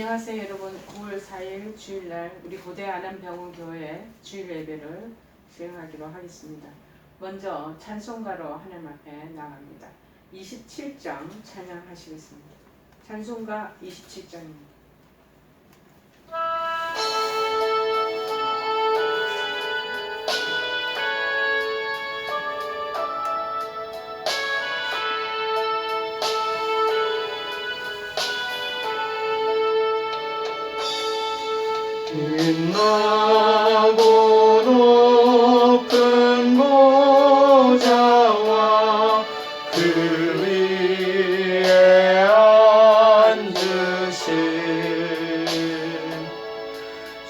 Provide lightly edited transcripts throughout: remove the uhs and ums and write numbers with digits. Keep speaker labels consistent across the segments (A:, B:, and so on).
A: 안녕하세요 여러분. 9월 4일 주일날 우리 고대 안암병원교회 주일 예배를 수행하기로 하겠습니다. 먼저 찬송가로 하나님 앞에 나갑니다. 27장 찬양하시겠습니다. 찬송가 27장입니다.
B: 빛나고 높은 보좌와 그 위에 앉으신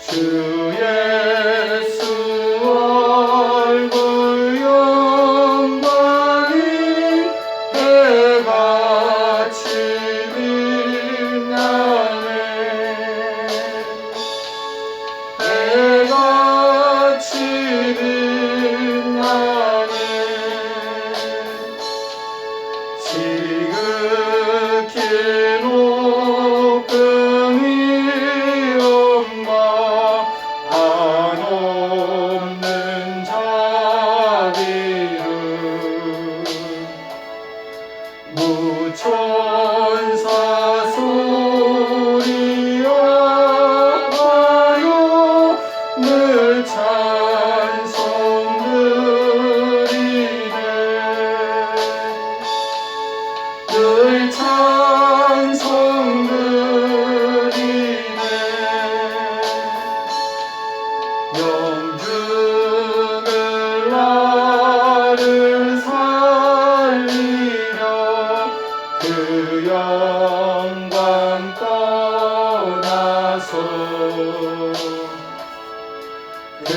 B: 주 예수 얼굴 영광이 해같이 빛나네. 해같이 빛나네. 지극히 높은 위엄과 한없는 자비로 무천사 소리하여 늘 찬송드리네. 늘 찬송드리네. 영중을 나를 살리려 그 영광 떠나서 그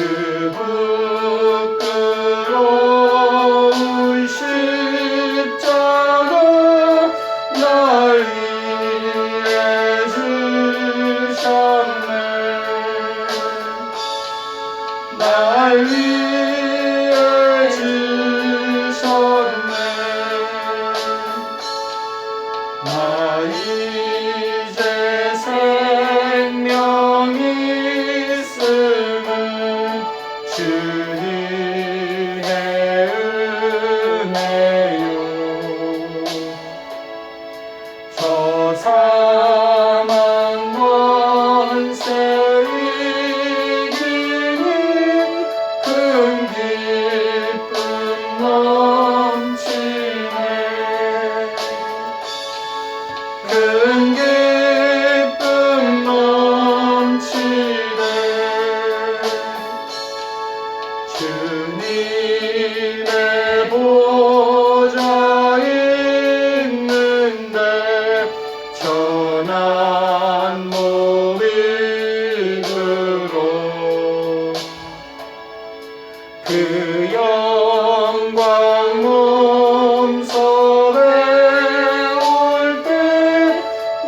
B: 부끄러운 십자가 날 위해 주셨네. 날 위해 주셨네. 나 이제 생명이 있음은 주님의 은혜요. 저 사망 권세 이기니 큰 기쁨 넘치네. 큰 기쁨 넘치네. 주님의 보좌 있는데 전한 몸이 들어 그 영광 몸속에 올 때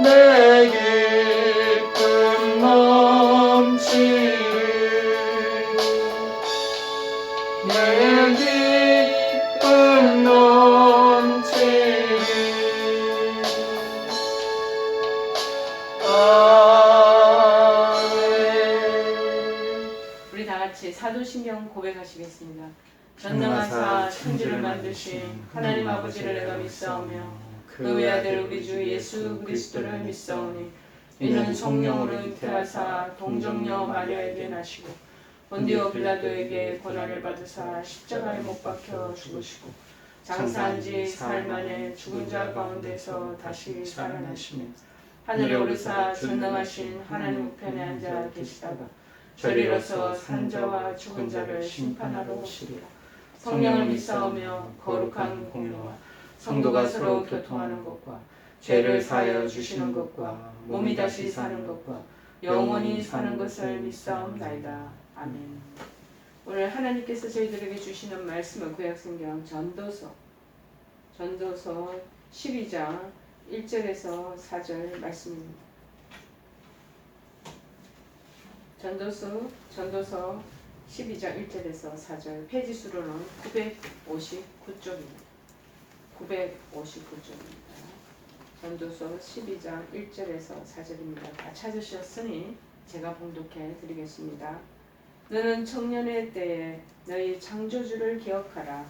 B: 내 기쁨 넘치리. 내 기쁨 넘치리. 아멘.
A: 우리 다 같이 사도신경 고백하시겠습니다. 전능하사 천지를 만드신 하나님 아버지를 내가 믿사오며 그 외아들 우리 주 예수 그리스도를 믿사오니 이는 성령으로 잉태하사 동정녀 마리아에게 나시고 본디오 빌라도에게 고난을 받으사 십자가에 못 박혀 죽으시고 장사한 지 사흘 만에 죽은 자 가운데서 다시 살아나시며 하늘에 오르사 전능하신 하나님 우편에 앉아 계시다가 저리로서 산 자와 죽은 자를 심판하러 오시리라. 성령을 믿사오며 거룩한 공로와 성도가 서로 교통하는 것과 죄를 사하여 주시는 것과 몸이 다시 사는 것과 영원히 사는 것을 믿사옵나이다. 아멘. 오늘 하나님께서 저희들에게 주시는 말씀은 구약성경 전도서 12장 1절에서 4절 말씀입니다. 전도서 12장 1절에서 4절, 페이지수로는 959쪽입니다. 959쪽입니다. 전도서 12장 1절에서 4절입니다. 다 찾으셨으니 제가 봉독해 드리겠습니다. 너는 청년의 때에 너희 창조주를 기억하라.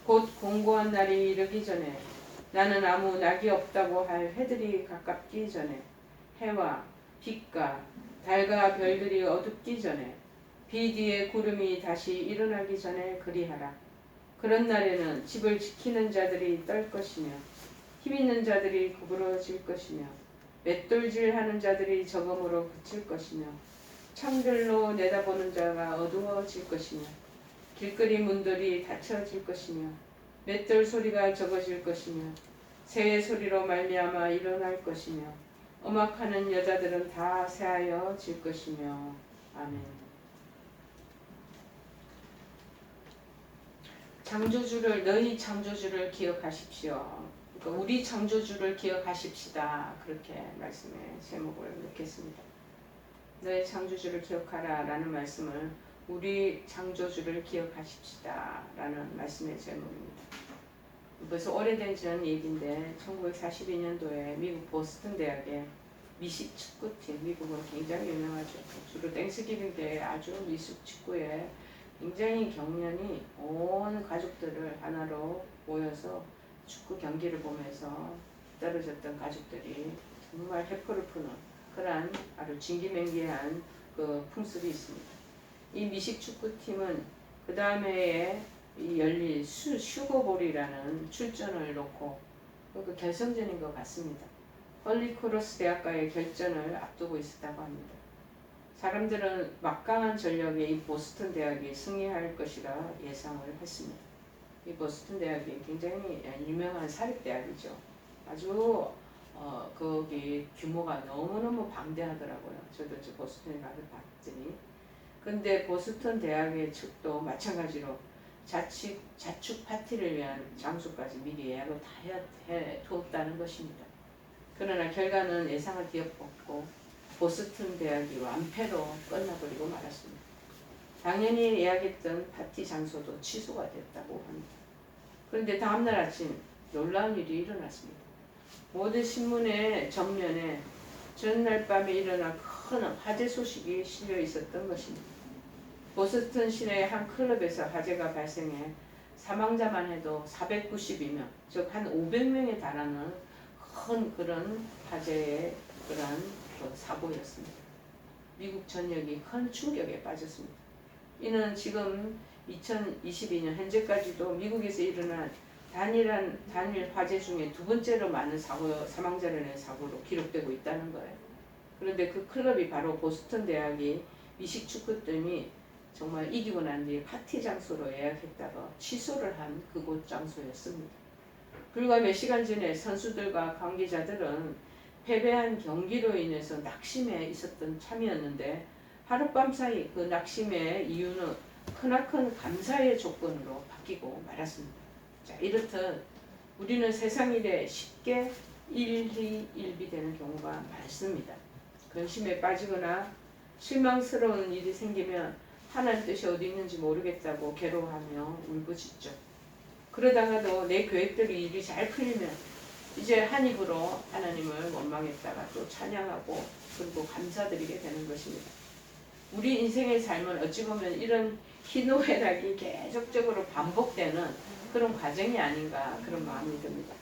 A: 곧 공고한 날이 이르기 전에 나는 아무 낙이 없다고 할 해들이 가깝기 전에 해와 빛과 달과 별들이 어둡기 전에 비 뒤에 구름이 다시 일어나기 전에 그리하라. 그런 날에는 집을 지키는 자들이 떨 것이며 힘 있는 자들이 구부러질 것이며 맷돌질하는 자들이 적음으로 그칠 것이며 창들로 내다보는 자가 어두워질 것이며 길거리 문들이 닫혀질 것이며 맷돌 소리가 적어질 것이며 새의 소리로 말미암아 일어날 것이며 음악하는 여자들은 다 새하여질 것이며 아멘. 창조주를 너희 창조주를 기억하십시오. 그러니까 우리 창조주를 기억하십시다. 그렇게 말씀의 제목을 넣겠습니다. 너희 창조주를 기억하라 라는 말씀을 우리 창조주를 기억하십시다 라는 말씀의 제목입니다. 벌써 오래된 전 얘기인데 1942년도에 미국 보스턴 대학의 미식 축구팀, 미국은 굉장히 유명하죠. 주로 땡스기빙 때에 아주 미식 축구에 굉장히 경련이 온 가족들을 하나로 모여서 축구 경기를 보면서 떨어졌던 가족들이 정말 해포를 푸는 그러한 아주 진기맹기한 그 풍습이 있습니다. 이 미식 축구팀은 그 다음에 열릴 슈거볼이라는 출전을 놓고 그 결승전인 것 같습니다. 헐리크로스 대학과의 결전을 앞두고 있었다고 합니다. 사람들은 막강한 전력의 이 보스턴 대학이 승리할 것이라 예상을 했습니다. 이 보스턴 대학이 굉장히 유명한 사립대학이죠. 아주 거기 규모가 너무너무 방대하더라고요. 저도 보스턴에 가서 봤더니. 근데 보스턴 대학의 측도 마찬가지로 자축 파티를 위한 장소까지 미리 예약을 다 해 두었다는 것입니다. 그러나 결과는 예상을 뒤엎었고 보스턴 대학이 완패로 끝나버리고 말았습니다. 당연히 예약했던 파티 장소도 취소가 됐다고 합니다. 그런데 다음날 아침 놀라운 일이 일어났습니다. 모든 신문의 전면에 전날 밤에 일어난 큰 화재 소식이 실려 있었던 것입니다. 보스턴 시내의 한 클럽에서 화재가 발생해 사망자만 해도 492명, 즉 한 500명에 달하는 큰 그런 화재의 그러한 사고였습니다. 미국 전역이 큰 충격에 빠졌습니다. 이는 지금 2022년 현재까지도 미국에서 일어난 단일 화재 중에 두 번째로 많은 사망자를 낸 사고로 기록되고 있다는 거예요. 그런데 그 클럽이 바로 보스턴 대학이 미식 축구팀이 정말 이기고 난 뒤에 파티 장소로 예약했다가 취소를 한 그곳 장소였습니다. 불과 몇 시간 전에 선수들과 관계자들은 패배한 경기로 인해서 낙심해 있었던 참이었는데 하룻밤 사이 그 낙심의 이유는 크나큰 감사의 조건으로 바뀌고 말았습니다. 자, 이렇듯 우리는 세상 일에 쉽게 일희일비되는 경우가 많습니다. 근심에 빠지거나 실망스러운 일이 생기면 하나님 뜻이 어디 있는지 모르겠다고 괴로워하며 울부짖죠. 그러다가도 내 계획대로 일이 잘 풀리면 이제 한 입으로 하나님을 원망했다가 또 찬양하고 그리고 감사드리게 되는 것입니다. 우리 인생의 삶은 어찌 보면 이런 희노애락이 계속적으로 반복되는 그런 과정이 아닌가 그런 마음이 듭니다.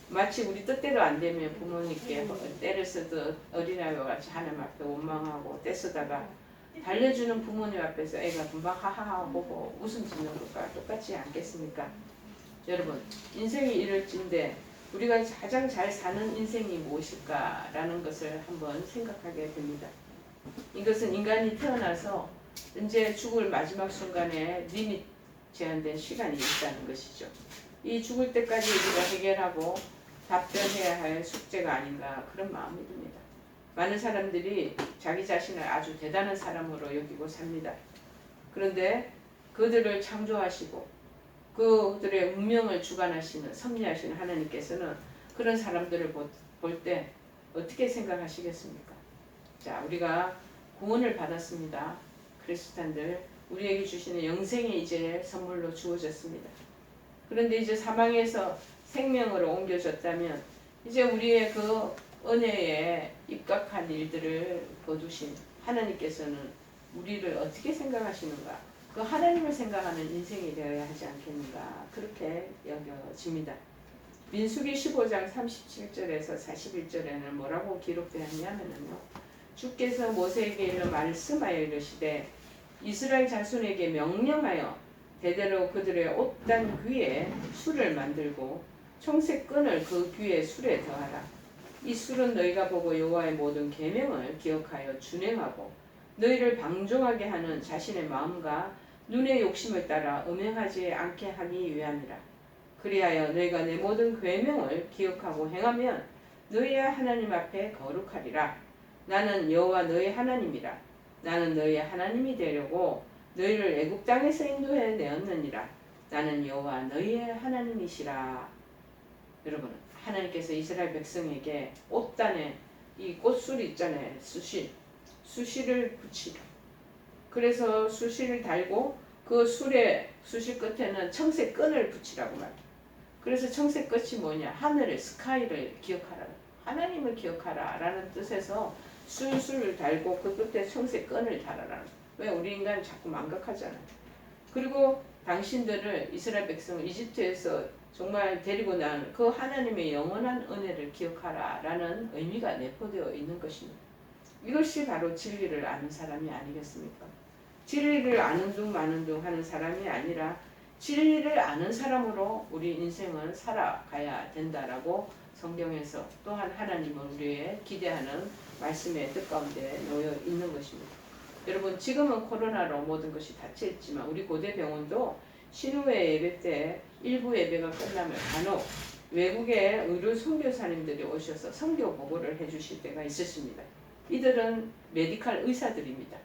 A: 마치 우리 뜻대로 안 되면 부모님께 때를 쓰듯 어린아이와 같이 하나님 앞에 원망하고 떼쓰다가 달래주는 부모님 앞에서 애가 금방 하하하 보고 웃음 짓는 것과 똑같지 않겠습니까? 여러분, 인생이 이럴진데 우리가 가장 잘 사는 인생이 무엇일까라는 것을 한번 생각하게 됩니다. 이것은 인간이 태어나서 이제 죽을 마지막 순간에 리밋 제한된 시간이 있다는 것이죠. 이 죽을 때까지 우리가 해결하고 답변해야 할 숙제가 아닌가 그런 마음이 듭니다. 많은 사람들이 자기 자신을 아주 대단한 사람으로 여기고 삽니다. 그런데 그들을 창조하시고 그들의 운명을 주관하시는 섭리하시는 하나님께서는 그런 사람들을 볼 때 어떻게 생각하시겠습니까? 자, 우리가 구원을 받았습니다. 그리스도인들 우리에게 주시는 영생이 이제 선물로 주어졌습니다. 그런데 이제 사망에서 생명으로 옮겨졌다면 이제 우리의 그 은혜에 입각한 일들을 거두신 하나님께서는 우리를 어떻게 생각하시는가? 그 하나님을 생각하는 인생이 되어야 하지 않겠는가? 그렇게 여겨집니다. 민수기 15장 37절에서 41절에는 뭐라고 기록되었냐면요. 주께서 모세에게 일러 말씀하여 이르시되 이스라엘 자손에게 명령하여 대대로 그들의 옷단 귀에 술을 만들고 청색 끈을 그 귀에 술에 더하라. 이 술은 너희가 보고 여호와의 모든 계명을 기억하여 준행하고 너희를 방종하게 하는 자신의 마음과 눈의 욕심을 따라 음행하지 않게 하기 위함이라. 그리하여 너희가 내 모든 계명을 기억하고 행하면 너희의 하나님 앞에 거룩하리라. 나는 여호와 너희 하나님이라. 나는 너희의 하나님이 되려고 너희를 애굽 땅에서 인도해 내었느니라. 나는 여호와 너희의 하나님이시라. 여러분, 하나님께서 이스라엘 백성에게 옷단에 이 꽃술 있잖아요. 수시를 붙이라. 그래서 수시를 달고 그 수시 끝에는 청색 끈을 붙이라고 말해요. 그래서 청색 끝이 뭐냐? 하늘의 스카이를 기억하라. 하나님을 기억하라 라는 뜻에서 술을 달고 그 끝에 청색 끈을 달아라. 왜? 우리 인간은 자꾸 망각하잖아요. 그리고 당신들을 이스라엘 백성을 이집트에서 정말 데리고 난 그 하나님의 영원한 은혜를 기억하라 라는 의미가 내포되어 있는 것입니다. 이것이 바로 진리를 아는 사람이 아니겠습니까? 진리를 아는 둥 마는 둥 하는 사람이 아니라 진리를 아는 사람으로 우리 인생을 살아가야 된다라고 성경에서 또한 하나님은 우리의 기대하는 말씀의 뜻 가운데 놓여 있는 것입니다. 여러분, 지금은 코로나로 모든 것이 닫혀있지만 우리 고대 병원도 신우회 예배 때 일부 예배가 끝나면 간혹 외국의 의료 선교사님들이 오셔서 선교 보고를 해주실 때가 있으십니다. 이들은 메디칼 의사들입니다.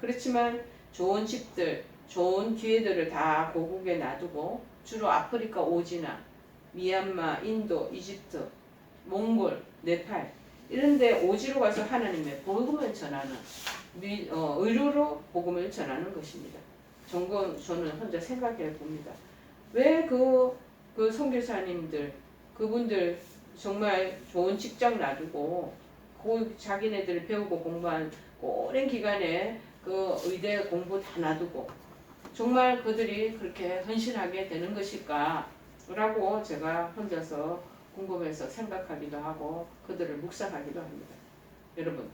A: 그렇지만 좋은 집들, 좋은 기회들을 다 고국에 놔두고 주로 아프리카 오지나 미얀마, 인도, 이집트, 몽골, 네팔 이런 데 오지로 가서 하나님의 복음을 전하는 의료로 복음을 전하는 것입니다. 저는 혼자 생각해 봅니다. 왜 그 선교사님들 그분들 정말 좋은 직장 놔두고 그 자기네들 배우고 공부한 오랜 기간에 그 의대 공부 다 놔두고 정말 그들이 그렇게 헌신하게 되는 것일까? 라고 제가 혼자서 궁금해서 생각하기도 하고 그들을 묵상하기도 합니다. 여러분,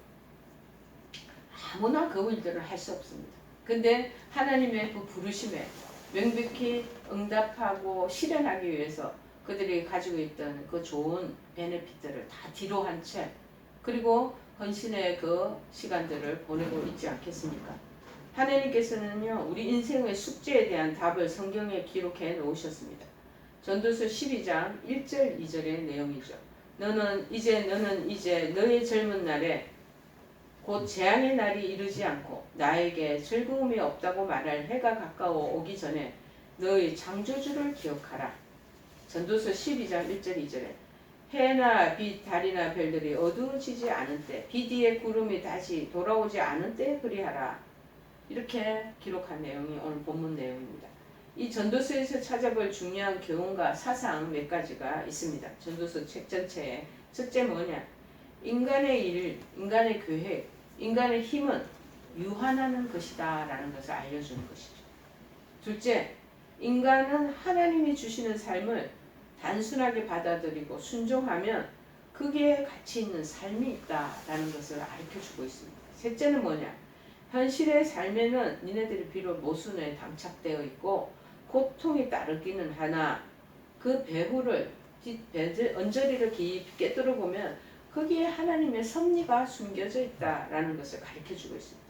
A: 아무나 그 일들을 할 수 없습니다. 근데 하나님의 그 부르심에 명백히 응답하고 실현하기 위해서 그들이 가지고 있던 그 좋은 베네핏들을 다 뒤로 한 채 그리고 헌신의 그 시간들을 보내고 있지 않겠습니까? 하나님께서는요, 우리 인생의 숙제에 대한 답을 성경에 기록해 놓으셨습니다. 전도서 12장 1절 2절의 내용이죠. 너는 이제 너의 젊은 날에 곧 재앙의 날이 이르지 않고 나에게 즐거움이 없다고 말할 해가 가까워 오기 전에 너의 창조주를 기억하라. 전도서 12장 1절 2절에 해나 빛, 달이나 별들이 어두워지지 않은 때, 빛 위에 구름이 다시 돌아오지 않은 때 그리하라. 이렇게 기록한 내용이 오늘 본문 내용입니다. 이 전도서에서 찾아볼 중요한 교훈과 사상 몇 가지가 있습니다. 전도서 책 전체에 첫째 뭐냐? 인간의 일, 인간의 계획, 인간의 힘은 유한하는 것이다 라는 것을 알려주는 것이죠. 둘째, 인간은 하나님이 주시는 삶을 단순하게 받아들이고 순종하면 그게 가치 있는 삶이 있다라는 것을 가르쳐주고 있습니다. 셋째는 뭐냐? 현실의 삶에는 니네들이 비록 모순에 당착되어 있고 고통이 따르기는 하나 그 배후를 언저리를 깊이 깨뚫어보면 거기에 하나님의 섭리가 숨겨져 있다라는 것을 가르쳐주고 있습니다.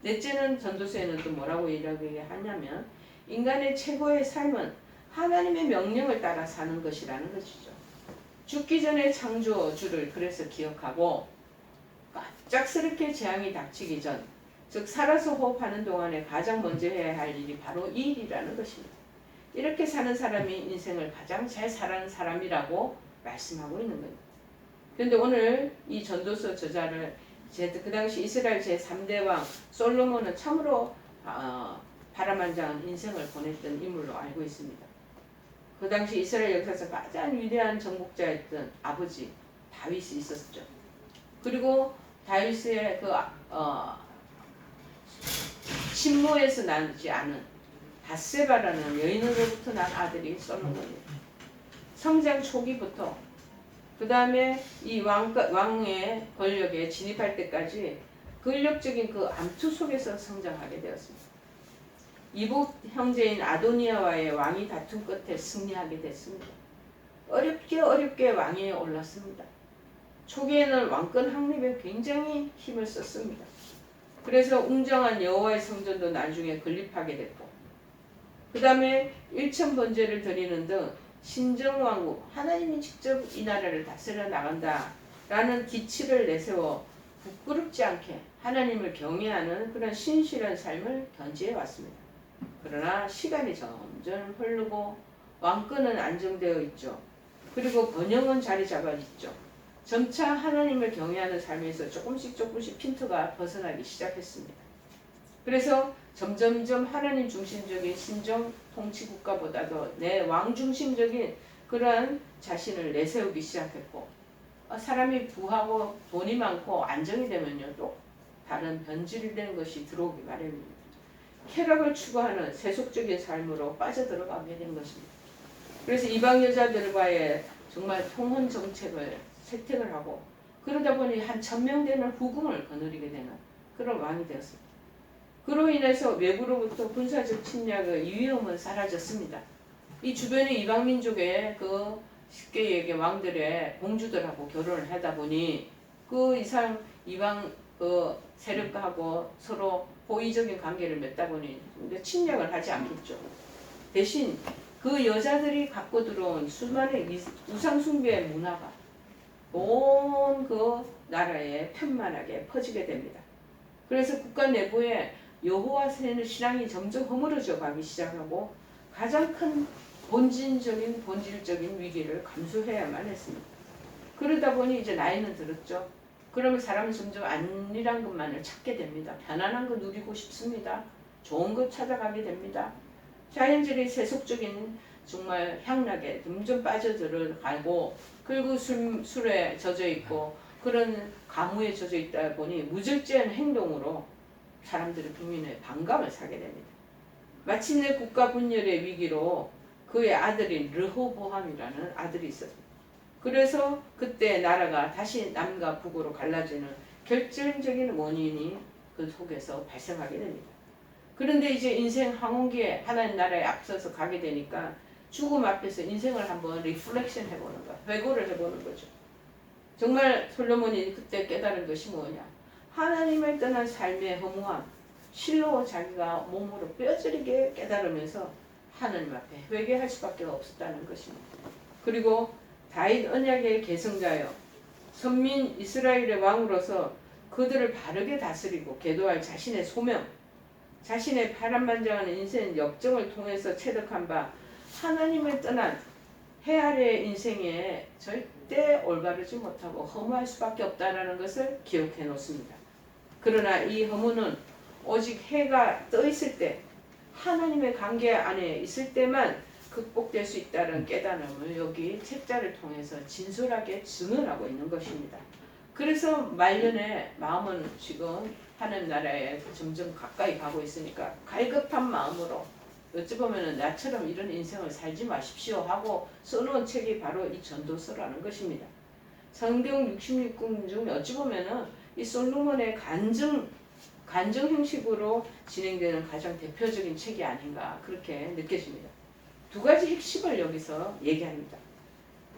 A: 넷째는 전도서에는 또 뭐라고 이야기하냐면 인간의 최고의 삶은 하나님의 명령을 따라 사는 것이라는 것이죠. 죽기 전에 창조주를 그래서 기억하고 갑작스럽게 재앙이 닥치기 전, 즉 살아서 호흡하는 동안에 가장 먼저 해야 할 일이 바로 이 일이라는 것입니다. 이렇게 사는 사람이 인생을 가장 잘 살아가는 사람이라고 말씀하고 있는 겁니다. 그런데 오늘 이 전도서 저자를 그 당시 이스라엘 제3대 왕 솔로몬은 참으로 파란만장한 인생을 보냈던 인물로 알고 있습니다. 그 당시 이스라엘 역사에서 가장 위대한 정복자였던 아버지 다윗이 있었죠. 그리고 다윗의 그 친모에서 나지 않은 바세바라는 여인으로부터 난 아들이 솔로몬입니다. 성장 초기부터 그 다음에 이 왕의 권력에 진입할 때까지 권력적인 그 암투 속에서 성장하게 되었습니다. 이복 형제인 아도니아와의 왕이 다툼 끝에 승리하게 됐습니다. 어렵게 왕위에 올랐습니다. 초기에는 왕권 확립에 굉장히 힘을 썼습니다. 그래서 웅장한 여호와의 성전도 나중에 건립하게 됐고, 그 다음에 일천 번제를 드리는 등 신정왕국, 하나님이 직접 이 나라를 다스려 나간다 라는 기치를 내세워 부끄럽지 않게 하나님을 경외하는 그런 신실한 삶을 견지해 왔습니다. 그러나 시간이 점점 흐르고 왕권은 안정되어 있죠. 그리고 번영은 자리 잡아 있죠. 점차 하나님을 경외하는 삶에서 조금씩 핀트가 벗어나기 시작했습니다. 그래서 점점점 하나님 중심적인 신정 통치 국가보다도 내 왕 중심적인 그러한 자신을 내세우기 시작했고, 사람이 부하고 돈이 많고 안정이 되면요 또 다른 변질된 것이 들어오기 마련입니다. 쾌락을 추구하는 세속적인 삶으로 빠져들어가게 된 것입니다. 그래서 이방 여자들과의 정말 통혼 정책을 세팅을 하고, 그러다 보니 한 1000명 되는 후궁을 거느리게 되는 그런 왕이 되었습니다. 그로 인해서 외부로부터 군사적 침략의 위험은 사라졌습니다. 이 주변의 이방 민족의 그 쉽게 얘기해 왕들의 공주들하고 결혼을 하다 보니 그 이상 이방 그 세력하고 서로 호의적인 관계를 맺다 보니 침략을 하지 않겠죠. 대신 그 여자들이 갖고 들어온 수많은 우상 숭배의 문화가 온 그 나라에 편만하게 퍼지게 됩니다. 그래서 국가 내부에 여호와 신앙이 점점 허물어져 가기 시작하고 가장 큰 본질적인 위기를 감수해야만 했습니다. 그러다 보니 이제 나이는 들었죠. 그러면 사람은 점점 안일한 것만을 찾게 됩니다. 편안한 거 누리고 싶습니다. 좋은 것 찾아가게 됩니다. 자연스레 세속적인 정말 향락에 점점 빠져들어가고, 그리고 술에 젖어 있고 그런 가무에 젖어 있다 보니 무절제한 행동으로 사람들의 국민의 반감을 사게 됩니다. 마침내 국가 분열의 위기로 그의 아들인 르호보암이라는 아들이 있었습니다. 그래서 그때 나라가 다시 남과 북으로 갈라지는 결정적인 원인이 그 속에서 발생하게 됩니다. 그런데 이제 인생 항원기에 하나님 나라에 앞서서 가게 되니까 죽음 앞에서 인생을 한번 리플렉션 해보는 거야. 회고를 해보는 거죠. 정말 솔로몬이 그때 깨달은 것이 뭐냐. 하나님을 떠난 삶의 허무함, 실로 자기가 몸으로 뼈저리게 깨달으면서 하나님 앞에 회개할 수밖에 없었다는 것입니다. 그리고 다윗 언약의 계승자여 선민 이스라엘의 왕으로서 그들을 바르게 다스리고 계도할 자신의 소명, 자신의 파란만장한 인생 역정을 통해서 체득한 바 하나님을 떠난 해 아래의 인생에 절대 올바르지 못하고 허무할 수밖에 없다는 것을 기억해 놓습니다. 그러나 이 허무는 오직 해가 떠 있을 때, 하나님의 관계 안에 있을 때만 극복될 수 있다는 깨달음을 여기 책자를 통해서 진솔하게 증언하고 있는 것입니다. 그래서 말년에 마음은 지금 하나님 나라에 점점 가까이 가고 있으니까 갈급한 마음으로 어찌 보면 나처럼 이런 인생을 살지 마십시오 하고 써놓은 책이 바로 이 전도서라는 것입니다. 성경 66권 중 어찌 보면은 이 솔로몬의 간증 형식으로 진행되는 가장 대표적인 책이 아닌가 그렇게 느껴집니다. 두 가지 핵심을 여기서 얘기합니다.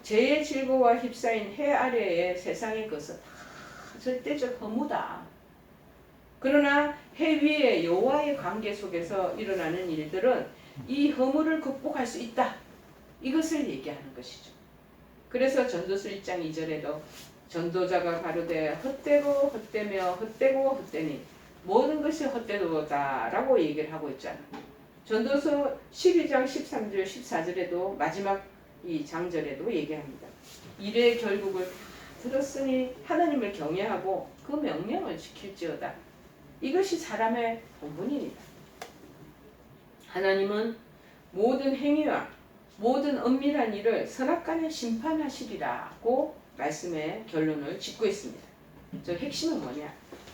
A: 죄의 질고와 휩싸인 해 아래의 세상의 것은 다 절대적 허무다. 그러나 해 위의 여호와의 관계 속에서 일어나는 일들은 이 허무를 극복할 수 있다. 이것을 얘기하는 것이죠. 그래서 전도서 1장 2절에도 전도자가 가로되 헛되고 헛되며 헛되고 헛되니 모든 것이 헛되도다라고 얘기를 하고 있잖아요. 전도서 12장 13절 14절에도 마지막 이 장절에도 얘기합니다. 일의 결국을 들었으니 하나님을 경외하고 그 명령을 지킬지어다. 이것이 사람의 본분입니다. 하나님은 모든 행위와 모든 은밀한 일을 선악간에 심판하시리라고 말씀의 결론을 짓고 있습니다. 저 핵심은 뭐냐?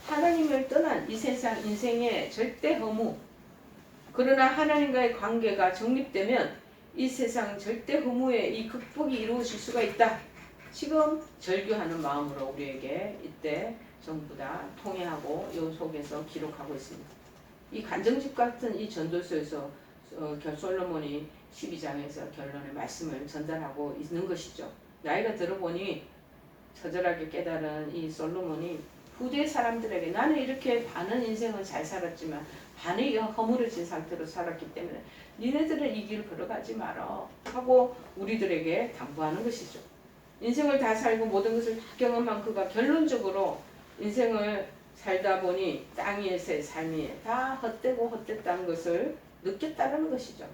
A: 하나님을 떠난 이 세상 인생의 절대 허무. 그러나 하나님과의 관계가 정립되면 이 세상 절대 허무의 이 극복이 이루어질 수가 있다. 지금 절규하는 마음으로 우리에게 이때 전부 다 통해하고 이 속에서 기록하고 있습니다. 이 간정집 같은 이 전도서에서 솔로몬이 12장에서 결론의 말씀을 전달하고 있는 것이죠. 나이가 들어보니 처절하게 깨달은 이 솔로몬이 후대 사람들에게 나는 이렇게 반은 인생은 잘 살았지만 반이 허물어진 상태로 살았기 때문에 니네들은 이 길 걸어가지 마라 하고 우리들에게 당부하는 것이죠. 인생을 다 살고 모든 것을 다 경험한 그가 결론적으로 인생을 살다 보니 땅 위에서의 삶이 다 헛되고 헛됐다는 것을 느꼈다는 것이죠.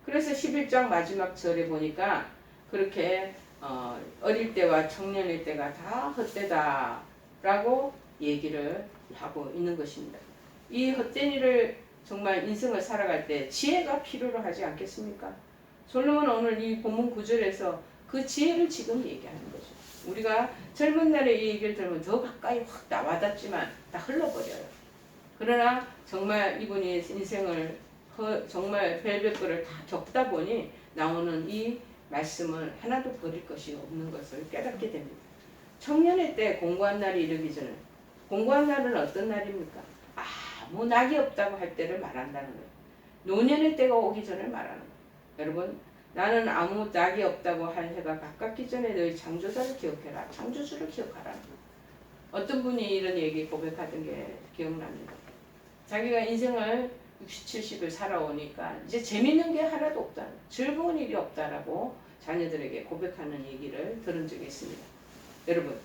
A: 그래서 11장 마지막 절에 보니까 그렇게 어릴 때와 청년일 때가 다 헛되다 라고 얘기를 하고 있는 것입니다. 이 헛된 일을 정말 인생을 살아갈 때 지혜가 필요로 하지 않겠습니까? 솔로몬은 오늘 이 본문 9절에서 그 지혜를 지금 얘기하는 거죠. 우리가 젊은 날에 이 얘기를 들으면 더 가까이 확 와닿지만 다 흘러버려요. 그러나 정말 이분이 인생을 정말 별별거를 다 겪다 보니 나오는 이 말씀을 하나도 버릴 것이 없는 것을 깨닫게 됩니다. 청년의 때 공고한 날이 이르기 전에, 공고한 날은 어떤 날입니까? 아무 낙이 없다고 할 때를 말한다는 거예요. 노년의 때가 오기 전을 말하는 거예요. 여러분, 나는 아무 낙이 없다고 할 해가 가깝기 전에 너희 창조자를 기억해라. 창조주를 기억하라. 어떤 분이 이런 얘기 고백하던 게 기억납니다. 자기가 인생을 60, 70을 살아오니까 이제 재밌는 게 하나도 없다. 즐거운 일이 없다라고 자녀들에게 고백하는 얘기를 들은 적이 있습니다. 여러분,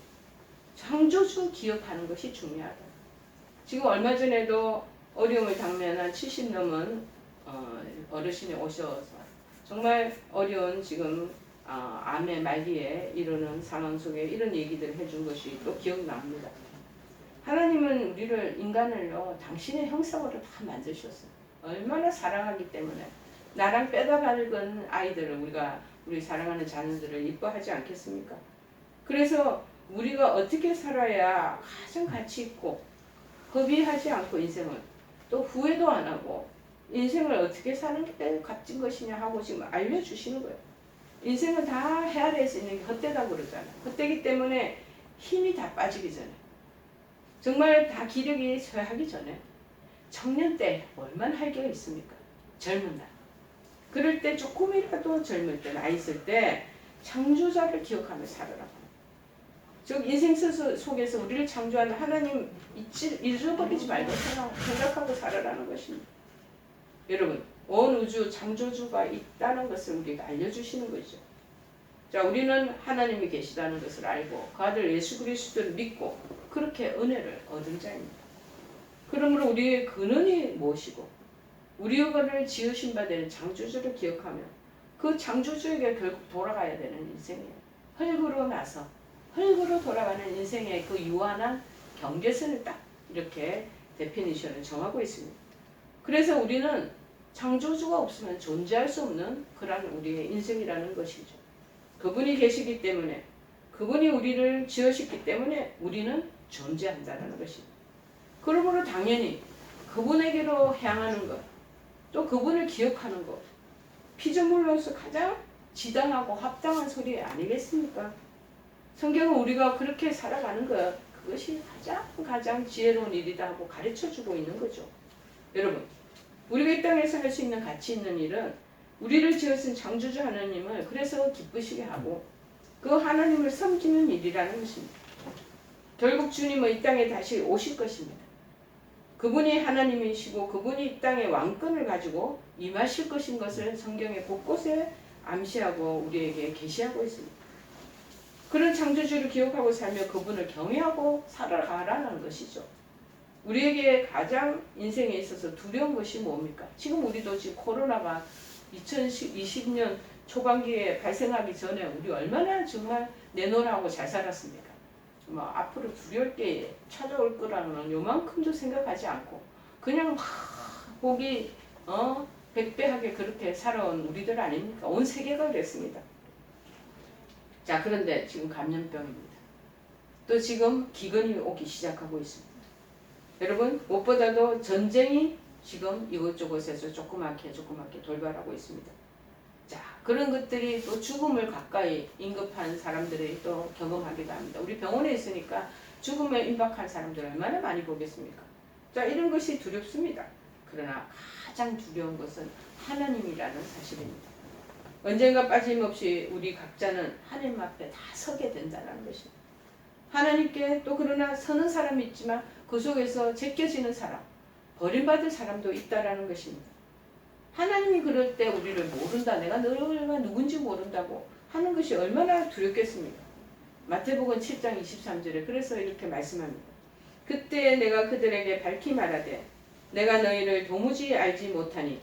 A: 창조주 기억하는 것이 중요하다. 지금 얼마 전에도 어려움을 당면한 70 넘은 어르신이 오셔서 정말 어려운 지금 암의 말기에 이르는 상황 속에 이런 얘기들을 해준 것이 또 기억납니다. 하나님은 우리를 인간을요 당신의 형상으로 다 만드셨어요. 얼마나 사랑하기 때문에 나랑 빼다 밝은 아이들을 우리 사랑하는 자녀들을 이뻐하지 않겠습니까? 그래서 우리가 어떻게 살아야 가장 가치 있고 허비하지 않고 인생을 또 후회도 안 하고 인생을 어떻게 사는 게 값진 것이냐 하고 지금 알려주시는 거예요. 인생은 다 헤아려서 있는 게 헛되다고 그러잖아요. 헛되기 때문에 힘이 다 빠지기 전에 정말 다 기력이 저하기 전에 청년 때 얼마나 할 게 있습니까? 젊은 날. 그럴 때 조금이라도 젊을 때 나이 있을 때 창조자를 기억하며 살아라. 즉 인생 속에서 우리를 창조하는 하나님 잊어버리지 말고 생각하고 살아라는 것입니다. 여러분, 온 우주 창조주가 있다는 것을 우리가 알려주시는 거죠. 자, 우리는 하나님이 계시다는 것을 알고 그 아들 예수 그리스도를 믿고 그렇게 은혜를 얻은 자입니다. 그러므로 우리의 근원이 무엇이고 우리의 것을 지으신 바 되는 창조주를 기억하며 그 창조주에게 결국 돌아가야 되는 인생이에요. 흙으로 나서 흙으로 돌아가는 인생의 그 유한한 경계선을 딱 이렇게 데피니션을 정하고 있습니다. 그래서 우리는 창조주가 없으면 존재할 수 없는 그런 우리의 인생이라는 것이죠. 그분이 계시기 때문에 그분이 우리를 지으셨기 때문에 우리는 존재한다는 것입니다. 그러므로 당연히 그분에게로 향하는 것, 또 그분을 기억하는 것, 피조물로서 가장 지당하고 합당한 소리 아니겠습니까? 성경은 우리가 그렇게 살아가는 것, 그것이 가장 지혜로운 일이다 하고 가르쳐주고 있는 거죠. 여러분, 우리가 이 땅에서 할 수 있는 가치 있는 일은 우리를 지으신 창조주 하나님을 그래서 기쁘시게 하고 그 하나님을 섬기는 일이라는 것입니다. 결국 주님은 이 땅에 다시 오실 것입니다. 그분이 하나님이시고 그분이 이 땅에 왕권을 가지고 임하실 것인 것을 성경의 곳곳에 암시하고 우리에게 계시하고 있습니다. 그런 창조주를 기억하고 살며 그분을 경외하고 살아가라는 것이죠. 우리에게 가장 인생에 있어서 두려운 것이 뭡니까? 지금 우리도 지금 코로나가 2020년 초반기에 발생하기 전에 우리 얼마나 정말 내놓으라고 잘 살았습니까? 뭐 앞으로 두려울 게 찾아올 거라는 요만큼도 생각하지 않고 그냥 막 복이 백배하게 그렇게 살아온 우리들 아닙니까? 온 세계가 그랬습니다. 자, 그런데 지금 감염병입니다. 또 지금 기근이 오기 시작하고 있습니다. 여러분, 무엇보다도 전쟁이 지금 이곳저곳에서 조그맣게 돌발하고 있습니다. 자, 그런 것들이 또 죽음을 가까이 임급한 사람들이 또 경험하기도 합니다. 우리 병원에 있으니까 죽음에 임박한 사람들 얼마나 많이 보겠습니까? 자, 이런 것이 두렵습니다. 그러나 가장 두려운 것은 하나님이라는 사실입니다. 언젠가 빠짐없이 우리 각자는 하나님 앞에 다 서게 된다는 것입니다. 하나님께 또 그러나 서는 사람이 있지만 그 속에서 제껴지는 사람, 버림받을 사람도 있다라는 것입니다. 하나님이 그럴 때 우리를 모른다, 내가 너가 누군지 모른다고 하는 것이 얼마나 두렵겠습니까? 마태복음 7장 23절에 그래서 이렇게 말씀합니다. 그때 내가 그들에게 밝히 말하되 내가 너희를 도무지 알지 못하니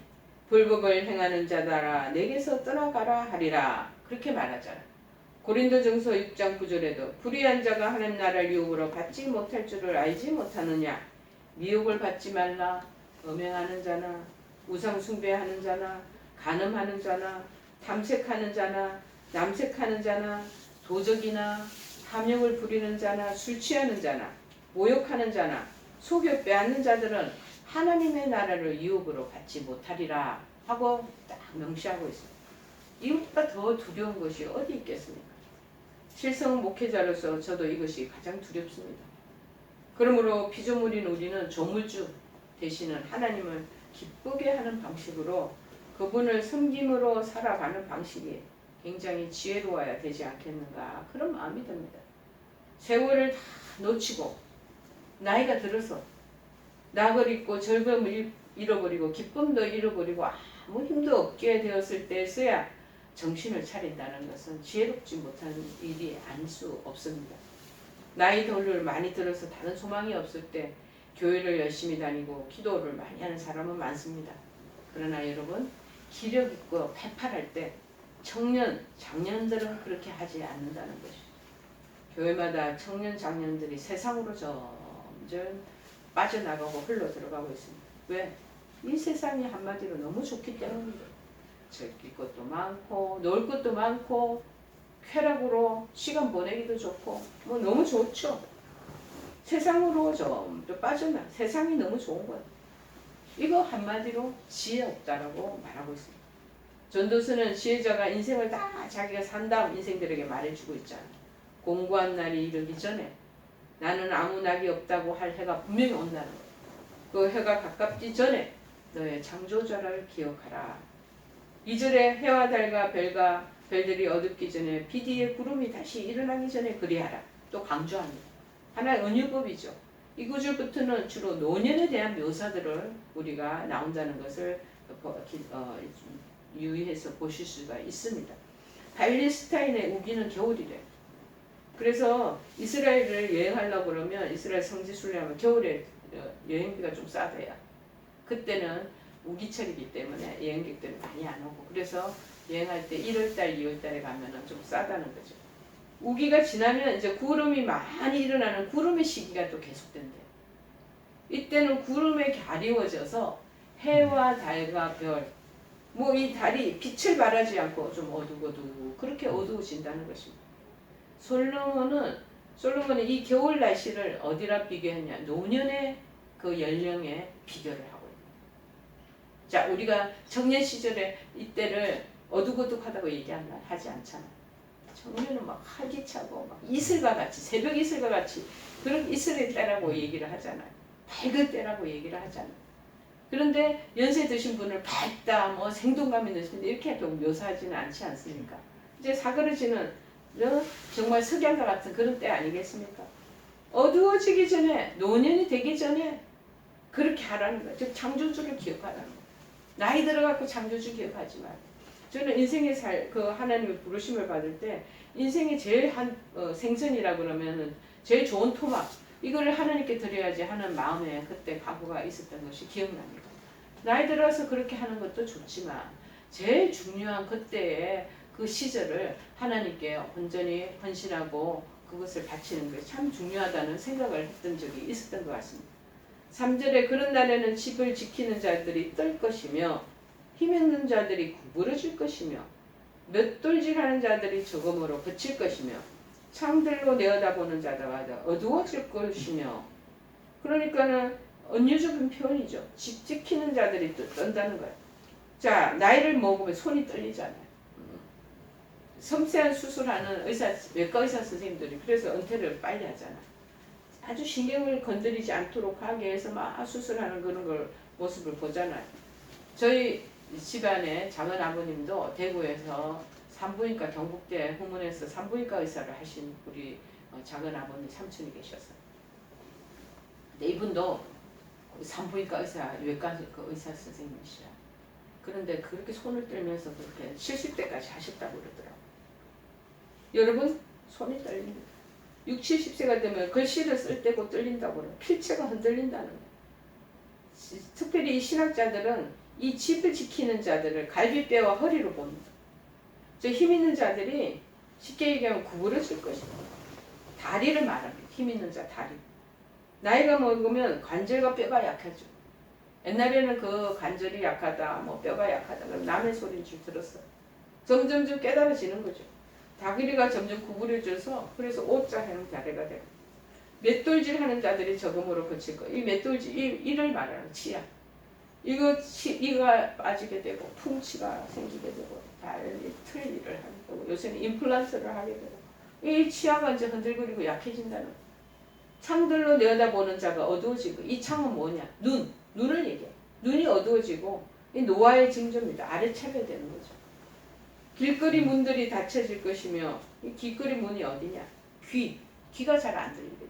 A: 불법을 행하는 자들아 내게서 떠나가라 하리라. 그렇게 말하잖아. 고린도전서 6장 9절에도 불의한 자가 하나님 나라를 유혹으로 받지 못할 줄을 알지 못하느냐. 미혹을 받지 말라. 음행하는 자나 우상 숭배하는 자나 간음하는 자나 탐색하는 자나 남색하는 자나 도적이나 탐욕을 부리는 자나 술 취하는 자나 모욕하는 자나 속여 빼앗는 자들은 하나님의 나라를 유혹으로 받지 못하리라 하고 딱 명시하고 있습니다. 이것보다 더 두려운 것이 어디 있겠습니까? 실성 목회자로서 저도 이것이 가장 두렵습니다. 그러므로 피조물인 우리는 조물주 되시는 하나님을 기쁘게 하는 방식으로 그분을 섬김으로 살아가는 방식이 굉장히 지혜로워야 되지 않겠는가 그런 마음이 듭니다. 세월을 다 놓치고 나이가 들어서 낙을 잊고 즐거움을 잃어버리고 기쁨도 잃어버리고 아무 힘도 없게 되었을 때에서야 정신을 차린다는 것은 지혜롭지 못한 일이 아닐 수 없습니다. 나이 덜을 많이 들어서 다른 소망이 없을 때 교회를 열심히 다니고 기도를 많이 하는 사람은 많습니다. 그러나 여러분 기력 있고 패팔할 때 청년, 장년들은 그렇게 하지 않는다는 것이죠. 교회마다 청년, 장년들이 세상으로 점점 빠져나가고 흘러 들어가고 있습니다. 왜? 이 세상이 한마디로 너무 좋기 때문입니다. 즐길 것도 많고 놀 것도 많고 쾌락으로 시간 보내기도 좋고 뭐 너무 좋죠. 세상으로 좀 빠져나 세상이 너무 좋은 거예요. 이거 한마디로 지혜 없다라고 말하고 있습니다. 전도서는 지혜자가 인생을 다 자기가 산 다음 인생들에게 말해주고 있잖아요. 공고한 날이 이르기 전에 나는 아무 낙이 없다고 할 해가 분명히 온다는 거예요. 그 해가 가깝기 전에 너의 창조자를 기억하라. 2절에 해와 달과 별들이 어둡기 전에 비디의 구름이 다시 일어나기 전에 그리하라. 또 강조합니다. 하나의 은유법이죠. 이 구절부터는 주로 노년에 대한 묘사들을 우리가 나온다는 것을 유의해서 보실 수가 있습니다. 발레스타인의 우기는 겨울이래. 그래서 이스라엘을 여행하려고 그러면 이스라엘 성지순례 하면 겨울에 여행비가 좀 싸대요. 그때는 우기철이기 때문에 여행객들이 많이 안 오고 그래서 여행할 때 1월달, 2월달에 가면 좀 싸다는 거죠. 우기가 지나면 이제 구름이 많이 일어나는 구름의 시기가 또 계속된대요. 이때는 구름에 가리워져서 해와 달과 별, 뭐 이 달이 빛을 발하지 않고 좀 어두워도 그렇게 어두워진다는 것입니다. 솔로몬은 이 겨울 날씨를 어디라 비교했냐? 노년의 그 연령에 비교를 하고 있습니다. 자, 우리가 청년 시절에 이때를 어둑어둑하다고 하지 않잖아요. 청년은 막 활기차고 막 이슬과 같이 새벽 이슬과 같이 그런 이슬의 때라고 얘기를 하잖아요. 밝을 때라고 얘기를 하잖아요. 그런데 연세 드신 분을 밝다, 뭐 생동감 있는 분 이렇게 묘사하지는 않지 않습니까? 이제 사그러지는 정말 석양과 같은 그런 때 아니겠습니까? 어두워지기 전에 노년이 되기 전에 그렇게 하라는 거예요. 즉 창조주를 기억하라는 거예요. 나이 들어갖고 창조주 기억하지 말고. 저는 인생의 그 하나님의 부르심을 받을 때 인생의 제일 생선이라 그러면은 제일 좋은 토막 이거를 하나님께 드려야지 하는 마음에 그때 각오가 있었던 것이 기억납니다. 나이 들어서 그렇게 하는 것도 좋지만 제일 중요한 그때의 그 시절을 하나님께 온전히 헌신하고 그것을 바치는 것이 참 중요하다는 생각을 했던 적이 있었던 것 같습니다. 3절에 그런 날에는 집을 지키는 자들이 떨 것이며 힘있는 자들이 구부러질 것이며 맷돌질하는 자들이 저금으로 그칠 것이며 창들로 내어다보는 자다가 어두워질 것이며, 그러니까는 은유적인 표현이죠. 집 지키는 자들이 떤다는 거예요. 자, 나이를 먹으면 손이 떨리잖아요. 섬세한 수술하는 외과 의사 선생님들이 그래서 은퇴를 빨리 하잖아. 아주 신경을 건드리지 않도록 하게 해서 막 수술하는 그런 걸 모습을 보잖아요. 저희 집안에 작은 아버님도 대구에서 산부인과 경북대 후문에서 산부인과 의사를 하신 우리 작은 아버님 삼촌이 계셨어요. 근데 이분도 산부인과 의사, 외과 의사 선생님이시라. 그런데 그렇게 손을 떨면서 그렇게 70대까지 하셨다고 그러더라고요. 여러분, 손이 떨립니다. 60, 70세가 되면 글씨를 쓸 때고 떨린다고 그래요. 필체가 흔들린다는 거예요. 특별히 이 신학자들은 이 집을 지키는 자들을 갈비뼈와 허리로 봅니다. 저 힘 있는 자들이 쉽게 얘기하면 구부러질 것입니다. 다리를 말합니다. 힘 있는 자 다리. 나이가 먹으면 관절과 뼈가 약해져. 옛날에는 그 관절이 약하다, 뭐 뼈가 약하다, 그럼 남의 소리인 줄 들었어요. 점점 깨달아지는 거죠. 다리가 점점 구부려져서 그래서 오자 하는 자리가 되고, 맷돌질 하는 자들이 적음으로 그칠 거. 이 맷돌질, 이를 말하는 치아. 이가 빠지게 되고 풍치가 생기게 되고 틀 일을 하게 되고, 요새는 임플란트를 하게 되고, 이 치아가 이제 흔들거리고 약해진다는 거예요. 창들로 내어다보는 자가 어두워지고, 이 창은 뭐냐? 눈을 얘기해. 눈이 어두워지고 이 노화의 징조입니다. 아래차게 되는 거죠. 길거리 문들이 닫혀질 것이며, 이 길거리 문이 어디냐? 귀가 잘 안 들리게 돼요.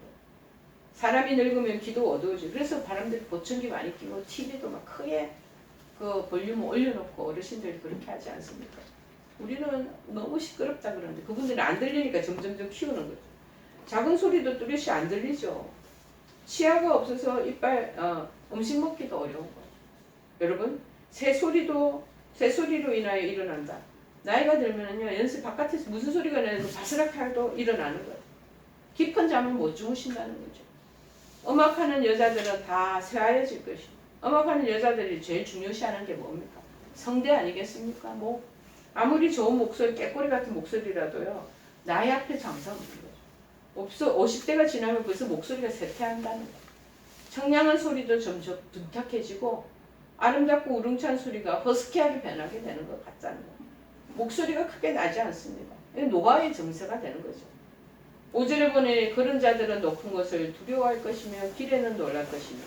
A: 사람이 늙으면 귀도 어두워지고, 그래서 사람들이 보청기 많이 끼고 TV도 막 크게 그 볼륨을 올려놓고 어르신들이 그렇게 하지 않습니까? 우리는 너무 시끄럽다 그러는데 그분들은 안 들리니까 점점 키우는 거죠. 작은 소리도 뚜렷이 안 들리죠. 치아가 없어서 음식 먹기도 어려운 거예요. 여러분, 새소리로 인하여 일어난다. 나이가 들면요, 연습 바깥에서 무슨 소리가 나도 바스락 해도 일어나는 거예요. 깊은 잠을 못 주무신다는 거죠. 음악하는 여자들은 다 새하얘질 것이고, 음악하는 여자들이 제일 중요시하는 게 뭡니까? 성대 아니겠습니까? 아무리 좋은 목소리, 깨꼬리 같은 목소리라도요, 나이 앞에 장사 없는 거죠. 50대가 지나면 벌써 목소리가 쇠퇴한다는 거예요. 청량한 소리도 점점 둔탁해지고 아름답고 우렁찬 소리가 허스키하게 변하게 되는 것 같다는 거예요. 목소리가 크게 나지 않습니다. 노화의 증세가 되는 거죠. 5절에 보니 그런 자들은 높은 것을 두려워할 것이며 길에는 놀랄 것이며,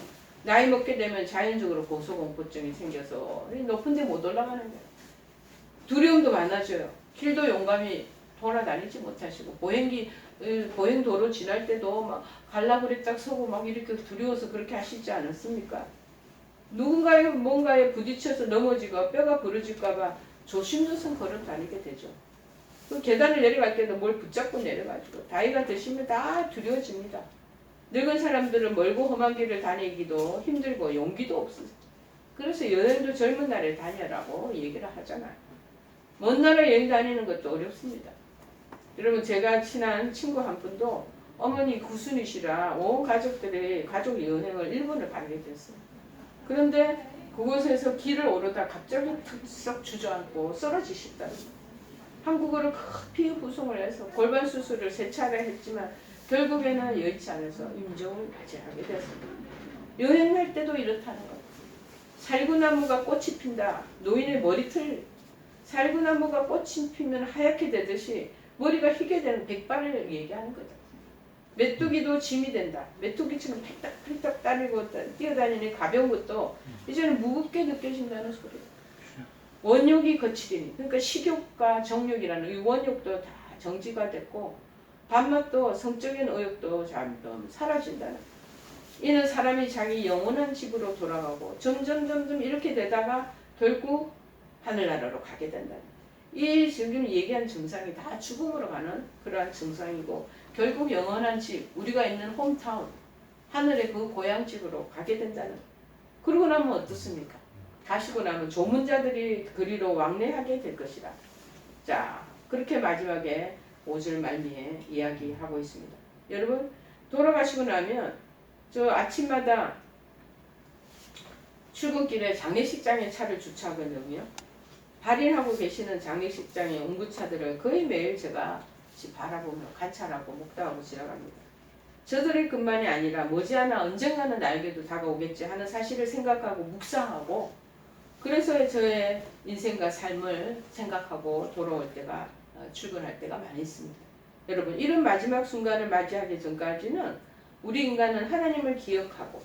A: 나이 먹게 되면 자연적으로 고소공포증이 생겨서 높은 데 못 올라가는 거예요. 두려움도 많아져요. 길도 용감히 돌아다니지 못하시고, 보행도로 지날 때도 막 갈라그래 딱 서고 막 이렇게 두려워서 그렇게 하시지 않았습니까? 뭔가에 부딪혀서 넘어지고 뼈가 부러질까봐 조심조심 걸어 다니게 되죠. 그 계단을 내려갈 때도 뭘 붙잡고 내려가지고, 나이가 드시면 다 두려워집니다. 늙은 사람들은 멀고 험한 길을 다니기도 힘들고 용기도 없어요. 그래서 여행도 젊은 날에 다녀라고 얘기를 하잖아요. 먼 나라 여행 다니는 것도 어렵습니다. 여러분, 제가 친한 친구 한 분도 어머니 구순이시라 온 가족들이 가족 여행을 일본을 가게 됐어요. 그런데 그곳에서 길을 오르다 갑자기 툭 주저앉고 쓰러지셨다는 거예요. 한국어를 급히 후송을 해서 골반 수술을 3차례 했지만 결국에는 여의치 않아서 임종을 맞이하게 됐습니다. 여행할 때도 이렇다는 거예요. 살구나무가 꽃이 핀다. 노인의 머리털, 살구나무가 꽃이 피면 하얗게 되듯이 머리가 희게 되는 백발을 얘기하는 거죠. 메뚜기도 짐이 된다. 메뚜기처럼 팔딱팔딱 다니고 뛰어다니는 가벼운 것도 이제는 무겁게 느껴진다는 소리예요. 원욕이 거칠이니, 그러니까 식욕과 정욕이라는 이 원욕도 다 정지가 됐고, 밥맛도 성적인 의욕도 점점 사라진다는. 이는 사람이 자기 영원한 집으로 돌아가고 점점 이렇게 되다가 결국 하늘나라로 가게 된다는. 이 지금 얘기한 증상이 다 죽음으로 가는 그러한 증상이고, 결국 영원한 집, 우리가 있는 홈타운, 하늘의 그 고향집으로 가게 된다는. 그러고 나면 어떻습니까? 가시고 나면 조문자들이 그리로 왕래하게 될 것이라. 자, 그렇게 마지막에 5절 말미에 이야기하고 있습니다. 여러분, 돌아가시고 나면 저 아침마다 출근길에 장례식장에 차를 주차하거든요. 발인하고 계시는 장례식장의 운구차들을 거의 매일 제가 같이 바라보며 관찰하고 묵다하고 지나갑니다. 저들의 것만이 아니라 머지않아 언젠가는 나에게도 다가오겠지 하는 사실을 생각하고 묵상하고, 그래서 저의 인생과 삶을 생각하고 돌아올 때가 출근할 때가 많이 있습니다. 여러분, 이런 마지막 순간을 맞이하기 전까지는 우리 인간은 하나님을 기억하고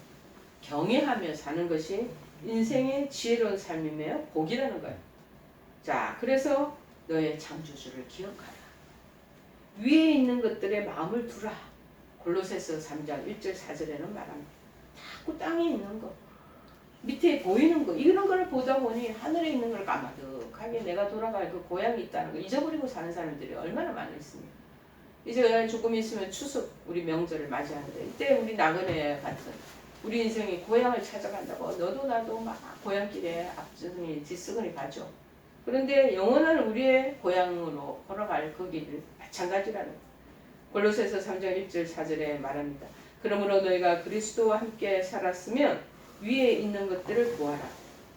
A: 경외하며 사는 것이 인생의 지혜로운 삶이며 복이라는 거예요. 자, 그래서 너의 창조주를 기억하라. 위에 있는 것들에 마음을 두라. 골로새서 3장 1절 4절에는 말합니다. 자꾸 땅에 있는 거, 밑에 보이는 거, 이런 걸 보다 보니 하늘에 있는 걸 까마득하게 내가 돌아갈 그 고향이 있다는 거 잊어버리고 사는 사람들이 얼마나 많이 있습니까? 이제 조금 있으면 추석 우리 명절을 맞이하는데, 이때 우리 나그네 같은 우리 인생이 고향을 찾아간다고 너도 나도 막 고향길에 앞서니 뒤쓰거니 가죠. 그런데 영원한 우리의 고향으로 걸어갈 그 길을 마찬가지라는 거예요. 골로새서 3장 1절 4절에 말합니다. 그러므로 너희가 그리스도와 함께 살았으면 위에 있는 것들을 구하라.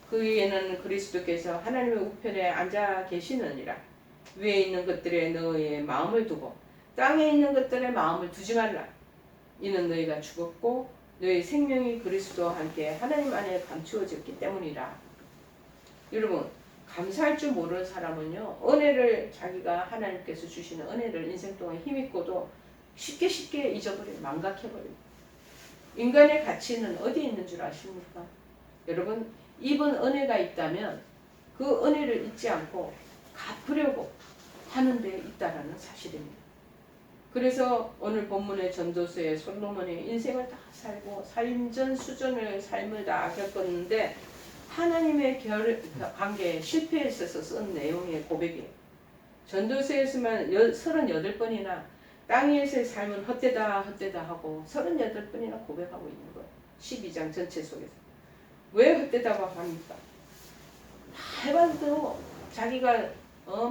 A: 그 위에는 그리스도께서 하나님의 우편에 앉아 계시느니라. 위에 있는 것들에 너희의 마음을 두고 땅에 있는 것들에 마음을 두지 말라. 이는 너희가 죽었고 너희 생명이 그리스도와 함께 하나님 안에 감추어졌기 때문이라. 여러분, 감사할 줄 모르는 사람은요, 은혜를, 자기가 하나님께서 주시는 은혜를 인생 동안 힘입고도 쉽게 잊어버려요. 망각해버려요. 인간의 가치는 어디에 있는 줄 아십니까? 여러분, 입은 은혜가 있다면 그 은혜를 잊지 않고 갚으려고 하는 데 있다라는 사실입니다. 그래서 오늘 본문의 전도서에 솔로몬이 인생을 다 살고 삶전 수전의 삶을 다 겪었는데 하나님의 관계에 실패에 있어서 쓴 내용의 고백이에요. 전도서에서만 38번이나 땅 위에서의 삶은 헛되다 하고 38번이나 고백하고 있는 거예요. 12장 전체 속에서. 왜 헛되다고 합니까? 해봐도 자기가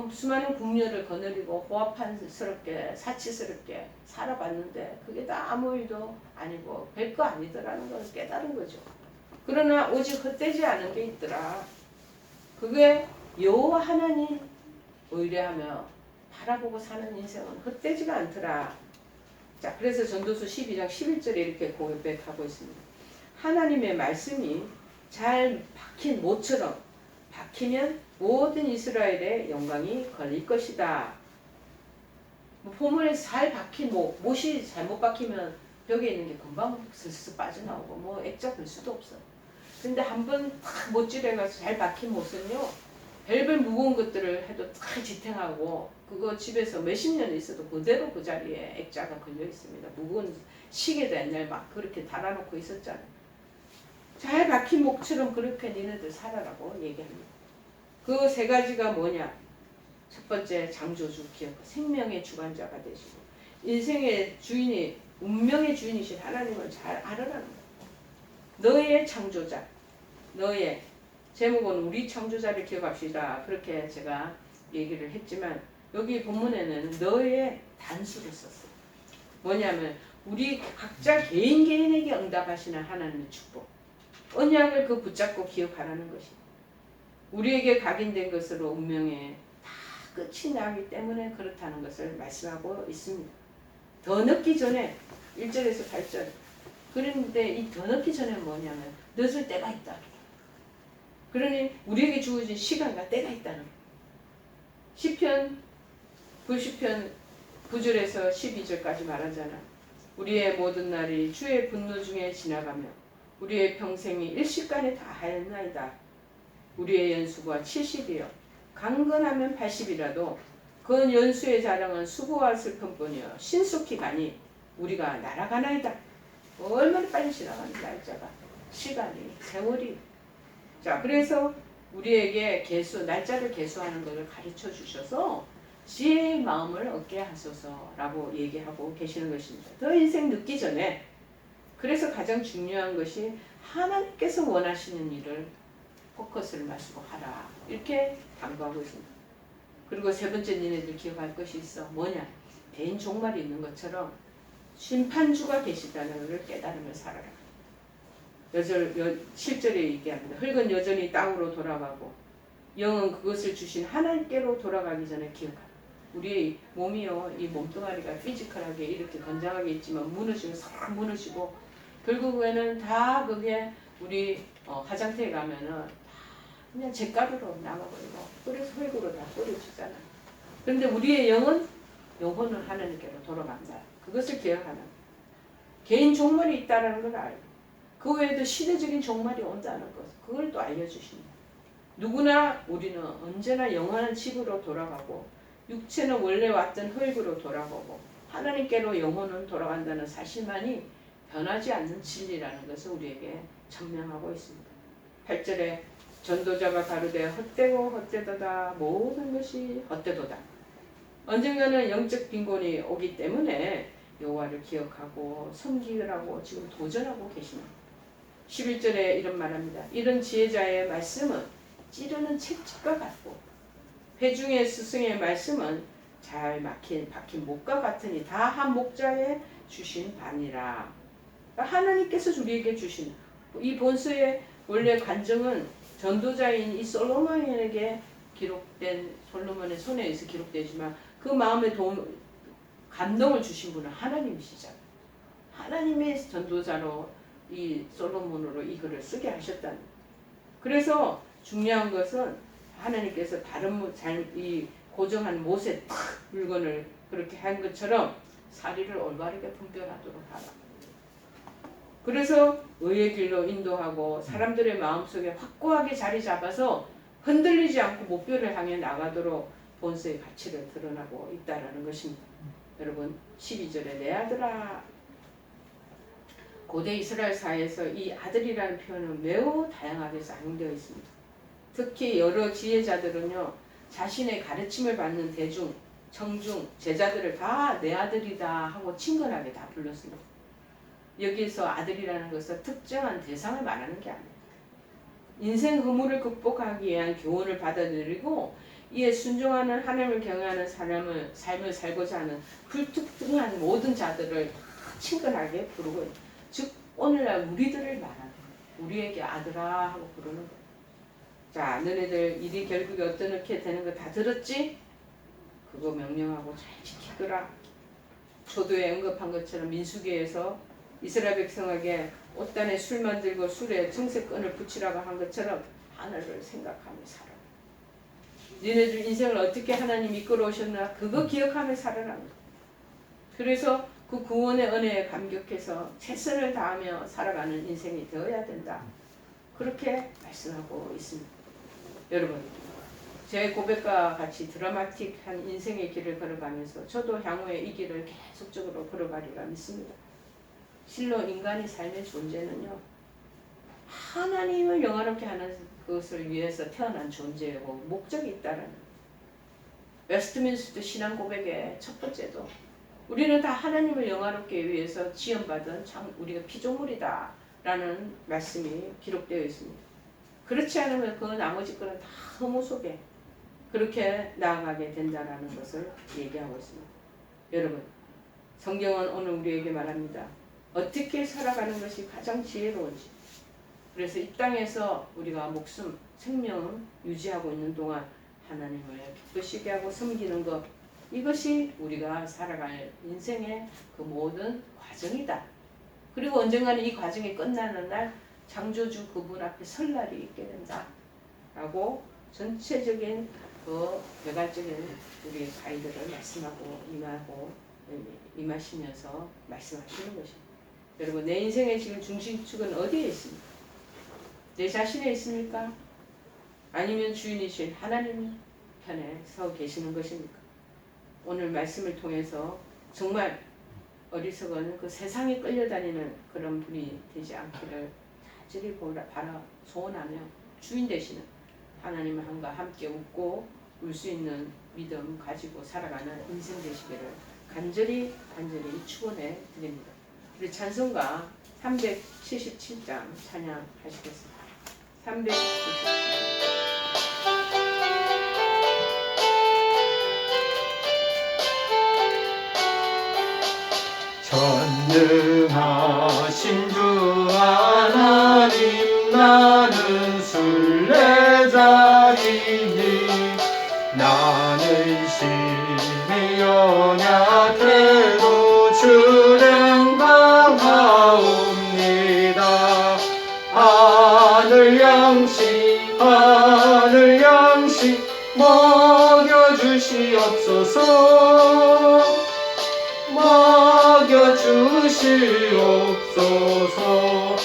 A: 수많은 국녀를 거느리고 호화판스럽게 사치스럽게 살아봤는데 그게 다 아무 일도 아니고 별거 아니더라는 걸 깨달은 거죠. 그러나 오직 헛되지 않은 게 있더라. 그게 여호와 하나님 의뢰하며 바라보고 사는 인생은 헛되지가 않더라. 자, 그래서 전도서 12장 11절에 이렇게 고백하고 있습니다. 하나님의 말씀이 잘 박힌 못처럼 박히면 모든 이스라엘의 영광이 걸릴 것이다. 포문에 잘 박힌 못이 잘못 박히면 벽에 있는 게 금방 슬슬 빠져나오고 액자 볼 수도 없어. 근데 한번 탁 못질해가서 잘 박힌 못은요, 별별 무거운 것들을 해도 탁 지탱하고 그거 집에서 몇십 년 있어도 그대로 그 자리에 액자가 걸려 있습니다. 무거운 시계도 옛날 막 그렇게 달아놓고 있었잖아요. 잘 박힌 목처럼 그렇게 니네들 살아라고 얘기합니다. 그 세 가지가 뭐냐? 첫 번째, 창조주 기억, 생명의 주관자가 되시고 인생의 주인이, 운명의 주인이신 하나님을 잘 알아라는 거예요. 너의 창조자, 너의, 제목은 우리 창조자를 기억합시다. 그렇게 제가 얘기를 했지만 여기 본문에는 너의 단수를 썼어요. 뭐냐면 우리 각자 개인에게 응답하시는 하나님의 축복, 언약을 그 붙잡고 기억하라는 것입니다. 우리에게 각인된 것으로 운명에 다 끝이 나기 때문에 그렇다는 것을 말씀하고 있습니다. 더 늦기 전에 1절에서 8절. 그런데 이 더 늦기 전에 뭐냐면 늦을 때가 있다. 그러니 우리에게 주어진 시간과 때가 있다는 거예요. 시편 90편 9절에서 12절까지 말하잖아. 우리의 모든 날이 주의 분노 중에 지나가며 우리의 평생이 일시간에 다 하였나이다. 우리의 연수가 70이요 강건하면 80이라도 그 연수의 자랑은 수고와 슬픔뿐이요 신속히 가니 우리가 날아가나이다. 얼마나 빨리 지나가는 날짜가, 시간이, 세월이. 자, 그래서 우리에게 날짜를 계수하는 것을 가르쳐 주셔서 지혜의 마음을 얻게 하소서라고 얘기하고 계시는 것입니다. 더 인생 늦기 전에. 그래서 가장 중요한 것이 하나님께서 원하시는 일을 포커스를 맞추고 하라. 이렇게 당부하고 있습니다. 그리고 세 번째, 니네들 기억할 것이 있어. 뭐냐? 대인 종말이 있는 것처럼 심판주가 계시다는 것을 깨달으며 살아라. 7절에 얘기합니다. 흙은 여전히 땅으로 돌아가고 영은 그것을 주신 하나님께로 돌아가기 전에 기억하라. 우리 몸이요, 이 몸뚱아리가 피지컬하게 이렇게 건장하게 있지만 무너지고 싹 무너지고 결국에는 다 그게 우리 화장터에 가면은 그냥 잿가루로 남아버리고 그래서 흙으로 다 뿌려주잖아. 그런데 우리의 영혼은 하나님께로 돌아간다. 그것을 기억하는 개인 종말이 있다는 걸 알고 그 외에도 시대적인 종말이 온다는 것 그걸 또 알려주십니다. 누구나 우리는 언제나 영원한 집으로 돌아가고 육체는 원래 왔던 흙으로 돌아가고 하나님께로 영혼은 돌아간다는 사실만이 변하지 않는 진리라는 것을 우리에게 천명하고 있습니다. 8절에 전도자가 가로되 헛되고 헛되도다 모든 것이 헛되도다. 언젠가는 영적 빈곤이 오기 때문에 여호와를 기억하고 섬기라고 지금 도전하고 계십니다. 11절에 이런 말합니다. 이런 지혜자의 말씀은 찌르는 채찍과 같고 회중의 스승의 말씀은 잘 박힌 목과 같으니 다 한 목자에 주신 바니라. 그러니까 하나님께서 우리에게 주신 이 본서의 원래 간증은 전도자인 이 솔로몬에게 기록된 솔로몬의 손에 의해서 기록되지만 그 마음에 감동을 주신 분은 하나님이시잖아요. 하나님의 전도자로 이 솔로몬으로 이 글을 쓰게 하셨다는. 그래서 중요한 것은 하나님께서 이 고정한 못의 물건을 그렇게 한 것처럼 사리를 올바르게 분별하도록 하라. 그래서 의의 길로 인도하고 사람들의 마음속에 확고하게 자리 잡아서 흔들리지 않고 목표를 향해 나가도록 본서의 가치를 드러나고 있다는 것입니다. 여러분 12절에 내 아들아. 고대 이스라엘 사회에서 이 아들이라는 표현은 매우 다양하게 사용되어 있습니다. 특히 여러 지혜자들은요 자신의 가르침을 받는 대중, 청중, 제자들을 다 내 아들이다 하고 친근하게 다 불렀습니다. 여기서 아들이라는 것은 특정한 대상을 말하는 게 아니에요. 인생 허물을 극복하기 위한 교훈을 받아들이고 이에 순종하는 하나님을 경외하는 삶을 살고자 하는 불특등한 모든 자들을 다 친근하게 부르고 있어요. 즉 오늘날 우리들을 말하는 거예요. 우리에게 아들아 하고 부르는 거예요. 자, 너네들 일이 결국에 어떻게 되는 거 다 들었지? 그거 명령하고 잘 지키거라. 초도에 언급한 것처럼 민수기에서 이스라엘 백성에게 옷단에 술 만들고 술에 정색끈을 붙이라고 한 것처럼 하늘을 생각하며 살아. 너네들 인생을 어떻게 하나님이 이끌어오셨나 그거 기억하며 살아라. 그래서 그 구원의 은혜에 감격해서 최선을 다하며 살아가는 인생이 되어야 된다. 그렇게 말씀하고 있습니다. 여러분, 제 고백과 같이 드라마틱한 인생의 길을 걸어가면서 저도 향후에 이 길을 계속적으로 걸어가리라 믿습니다. 실로 인간의 삶의 존재는요, 하나님을 영화롭게 하는 것을 위해서 태어난 존재고 목적이 있다는 웨스트민스터 신앙 고백의 첫 번째도 우리는 다 하나님을 영화롭게 위해서 지원받은 우리가 피조물이다 라는 말씀이 기록되어 있습니다. 그렇지 않으면 그 나머지 거는 다 허무 속에 그렇게 나아가게 된다는 것을 얘기하고 있습니다. 여러분, 성경은 오늘 우리에게 말합니다. 어떻게 살아가는 것이 가장 지혜로운지. 그래서 이 땅에서 우리가 목숨, 생명을 유지하고 있는 동안 하나님을 기쁘시게 하고 섬기는 것, 이것이 우리가 살아갈 인생의 그 모든 과정이다. 그리고 언젠가는 이 과정이 끝나는 날 창조주 그분 앞에 설 날이 있게 된다. 라고 전체적인 그 개괄적인 우리 가이드를 말씀하고 임하시면서 말씀하시는 것입니다. 여러분, 내 인생의 지금 중심축은 어디에 있습니까? 내 자신에 있습니까? 아니면 주인이신 하나님 편에 서 계시는 것입니까? 오늘 말씀을 통해서 정말 어리석은 그 세상에 끌려다니는 그런 분이 되지 않기를 간절히 바라 소원하며 주인 되시는 하나님의 한과 함께 웃고 울 수 있는 믿음 가지고 살아가는 인생 되시기를 간절히 축원해 드립니다. 우리 찬송가 377장 찬양하시겠습니다. 377장.
B: 전능하신 주 하나님 나는 순례자이니 나는 심히 하늘 양식 먹여주시옵소서. 먹여주시옵소서.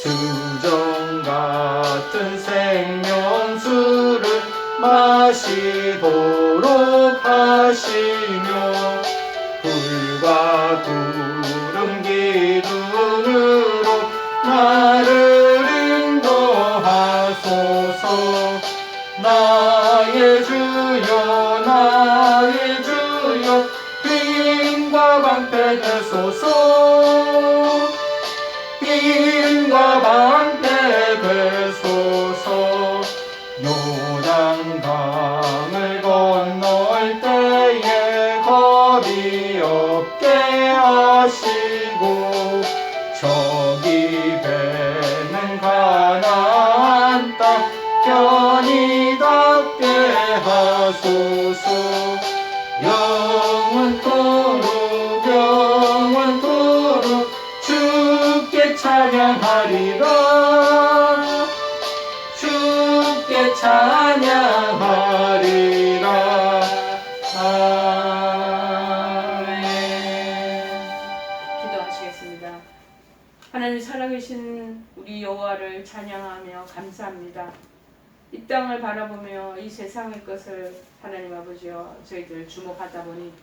B: 수정 같은 생명수를 마시도록 하시며 불과 구름 기둥으로 나를 인도하소서. 나의 주여 나의 주여 빈과 방패 되소서. 빈과 방패 되소서. 요단강을 건널 때에 겁이 없게 하시고 저기 배는 가나안 땅 편히 닿게 하소서. 영원토록 주께 찬양하리라. 주께 찬양하리라. 아멘.
A: 기도하시겠습니다. 하나님 살아계신 우리 여호와를 찬양하며 감사합니다. 이 땅을 바라보며 이 세상의 것을 하나님 아버지여 저희들 주목하다 보니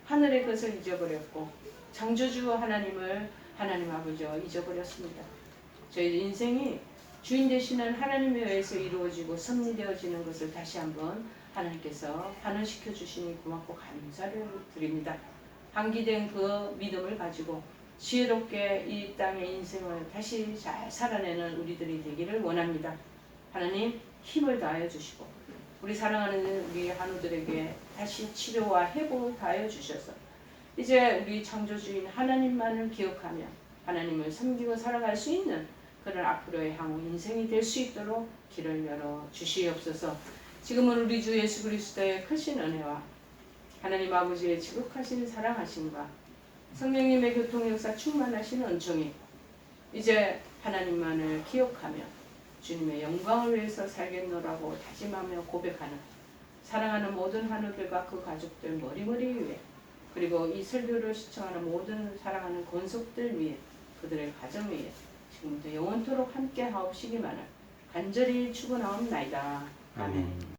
A: 하늘의 것을 잊어버렸고 창조주 하나님을 하나님 아버지여 잊어버렸습니다. 저희 인생이 주인 되시는 하나님에 의해서 이루어지고 섭리되어지는 것을 다시 한번 하나님께서 환원시켜 주시니 고맙고 감사를 드립니다. 한기된 그 믿음을 가지고 지혜롭게 이 땅의 인생을 다시 잘 살아내는 우리들이 되기를 원합니다. 하나님 힘을 다하여 주시고 우리 사랑하는 우리 한우들에게 다시 치료와 회복을 다하여 주셔서 이제 우리 창조주인 하나님만을 기억하며 하나님을 섬기고 살아갈 수 있는 그런 앞으로의 향후 인생이 될 수 있도록 길을 열어 주시옵소서. 지금은 우리 주 예수 그리스도의 크신 은혜와 하나님 아버지의 지극하신 사랑하심과 성령님의 교통역사 충만하신 은총이 이제 하나님만을 기억하며 주님의 영광을 위해서 살겠노라고 다짐하며 고백하는 사랑하는 모든 한우들과 그 가족들 머리머리 위에 그리고 이 설교를 시청하는 모든 사랑하는 권속들 위에 그들의 가정 위에 지금부터 영원토록 함께 하옵시기만을 간절히 축원하옵나이다. 아멘.